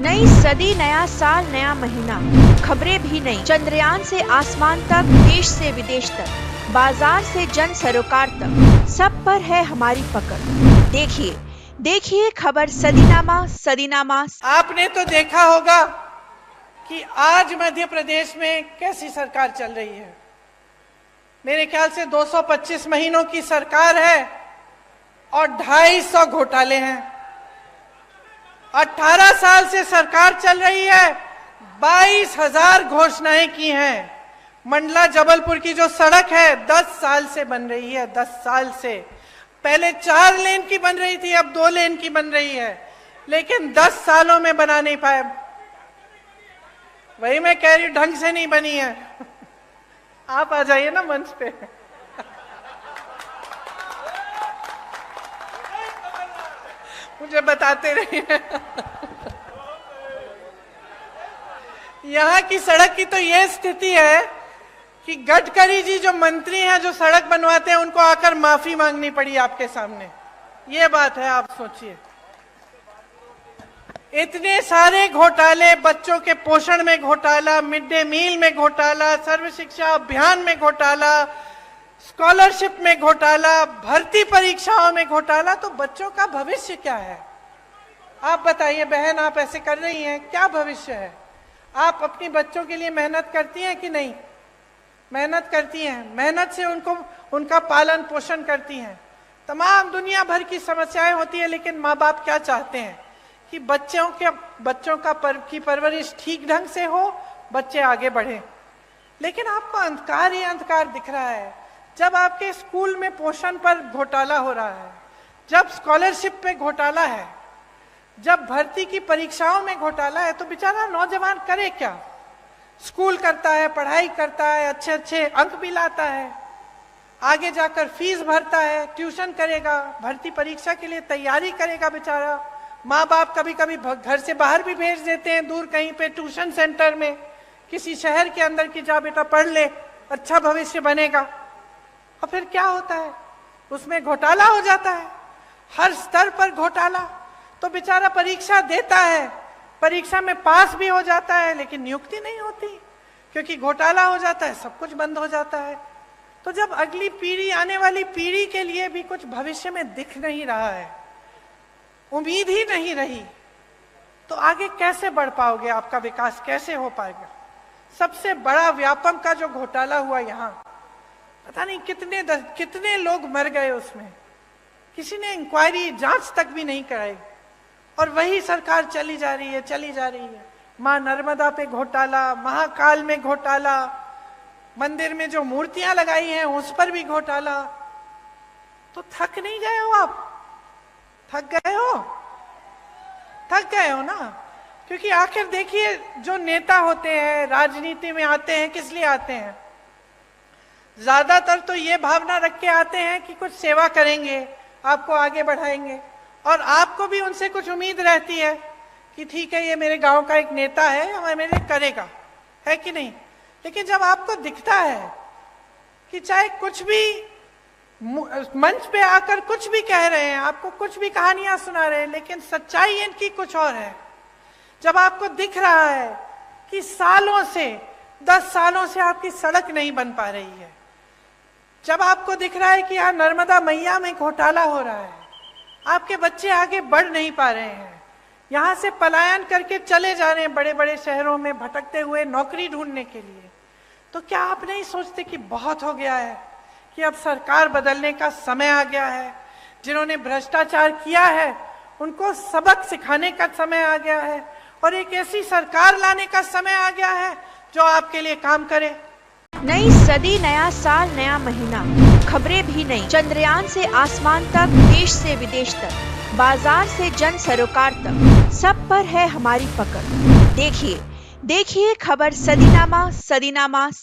नई सदी, नया साल, नया महीना, खबरें भी नई। चंद्रयान से आसमान तक, देश से विदेश तक, बाजार से जन सरोकार तक, सब पर है हमारी पकड़। देखिए देखिए खबर सदीनामा सदीनामा। आपने तो देखा होगा कि आज मध्य प्रदेश में कैसी सरकार चल रही है। मेरे ख्याल से 225 महीनों की सरकार है और 250 घोटाले हैं। 18 साल से सरकार चल रही है, 22,000 घोषणाएं की हैं। मंडला जबलपुर की जो सड़क है 10 साल से बन रही है, 10 साल से। पहले 4 लेन की बन रही थी, अब 2 लेन की बन रही है, लेकिन 10 सालों में बना नहीं पाए। वही मैं कह रही हूं, ढंग से नहीं बनी है। आप आ जाइए ना मंच पे। मुझे बताते रहिए। यहाँ की सड़क की तो ये स्थिति है कि गडकरी जी जो मंत्री हैं, जो सड़क बनवाते हैं, उनको आकर माफी मांगनी पड़ी आपके सामने। ये बात है, आप सोचिए। इतने सारे घोटाले, बच्चों के पोषण में घोटाला, मिड डे मील में घोटाला, सर्व शिक्षा अभियान में घोटाला, स्कॉलरशिप में घोटाला, भर्ती परीक्षाओं में घोटाला। तो बच्चों का भविष्य क्या है? आप बताइए बहन, आप ऐसे कर रही हैं, क्या भविष्य है? आप अपनी बच्चों के लिए मेहनत करती हैं कि नहीं? मेहनत करती हैं, मेहनत से उनका पालन पोषण करती हैं। तमाम दुनिया भर की समस्याएं होती है, लेकिन माँ बाप क्या चाहते हैं कि बच्चों की परवरिश ठीक ढंग से हो, बच्चे आगे बढ़े। लेकिन आपको अंधकार ही अंधकार दिख रहा है। जब आपके स्कूल में पोषण पर घोटाला हो रहा है, जब स्कॉलरशिप पे घोटाला है, जब भर्ती की परीक्षाओं में घोटाला है, तो बेचारा नौजवान करे क्या? स्कूल करता है, पढ़ाई करता है, अच्छे अच्छे अंक भी लाता है, आगे जाकर फीस भरता है, ट्यूशन करेगा, भर्ती परीक्षा के लिए तैयारी करेगा बेचारा। माँ बाप कभी कभी घर से बाहर भी भेज देते हैं, दूर कहीं पे ट्यूशन सेंटर में, किसी शहर के अंदर की, जा बेटा पढ़ ले, अच्छा भविष्य बनेगा। और फिर क्या होता है? उसमें घोटाला हो जाता है, हर स्तर पर घोटाला। तो बेचारा परीक्षा देता है, परीक्षा में पास भी हो जाता है, लेकिन नियुक्ति नहीं होती, क्योंकि घोटाला हो जाता है, सब कुछ बंद हो जाता है। तो जब अगली पीढ़ी, आने वाली पीढ़ी के लिए भी कुछ भविष्य में दिख नहीं रहा है, उम्मीद ही नहीं रही, तो आगे कैसे बढ़ पाओगे? आपका विकास कैसे हो पाएगा? सबसे बड़ा व्यापम का जो घोटाला हुआ यहाँ, पता नहीं कितने लोग मर गए उसमें, किसी ने इंक्वायरी, जांच तक भी नहीं कराई। और वही सरकार चली जा रही है। मां नर्मदा पे घोटाला, महाकाल में घोटाला, मंदिर में जो मूर्तियां लगाई हैं उस पर भी घोटाला। तो थक नहीं गए हो आप? थक गए हो ना? क्योंकि आखिर देखिए, जो नेता होते हैं, राजनीति में आते हैं, किस लिए आते हैं? ज्यादातर तो ये भावना रख के आते हैं कि कुछ सेवा करेंगे, आपको आगे बढ़ाएंगे, और आपको भी उनसे कुछ उम्मीद रहती है कि ठीक है, ये मेरे गांव का एक नेता है, और मेरे लिए करेगा, है कि नहीं? लेकिन जब आपको दिखता है कि चाहे कुछ भी मंच पे आकर कुछ भी कह रहे हैं, आपको कुछ भी कहानियां सुना रहे हैं, लेकिन सच्चाई इनकी कुछ और है। जब आपको दिख रहा है कि सालों से, 10 सालों से आपकी सड़क नहीं बन पा रही है, जब आपको दिख रहा है कि यहाँ नर्मदा मैया में घोटाला हो रहा है, आपके बच्चे आगे बढ़ नहीं पा रहे हैं, यहाँ से पलायन करके चले जा रहे हैं बड़े बड़े शहरों में भटकते हुए नौकरी ढूंढने के लिए, तो क्या आप नहीं सोचते कि बहुत हो गया है, कि अब सरकार बदलने का समय आ गया है? जिन्होंने भ्रष्टाचार किया है उनको सबक सिखाने का समय आ गया है, और एक ऐसी सरकार लाने का समय आ गया है जो आपके लिए काम करे। नई सदी, नया साल, नया महीना, खबरें भी नई। चंद्रयान से आसमान तक, देश से विदेश तक, बाजार से जन सरोकार तक, सब पर है हमारी पकड़। देखिए खबर सदीनामा सदीनामा।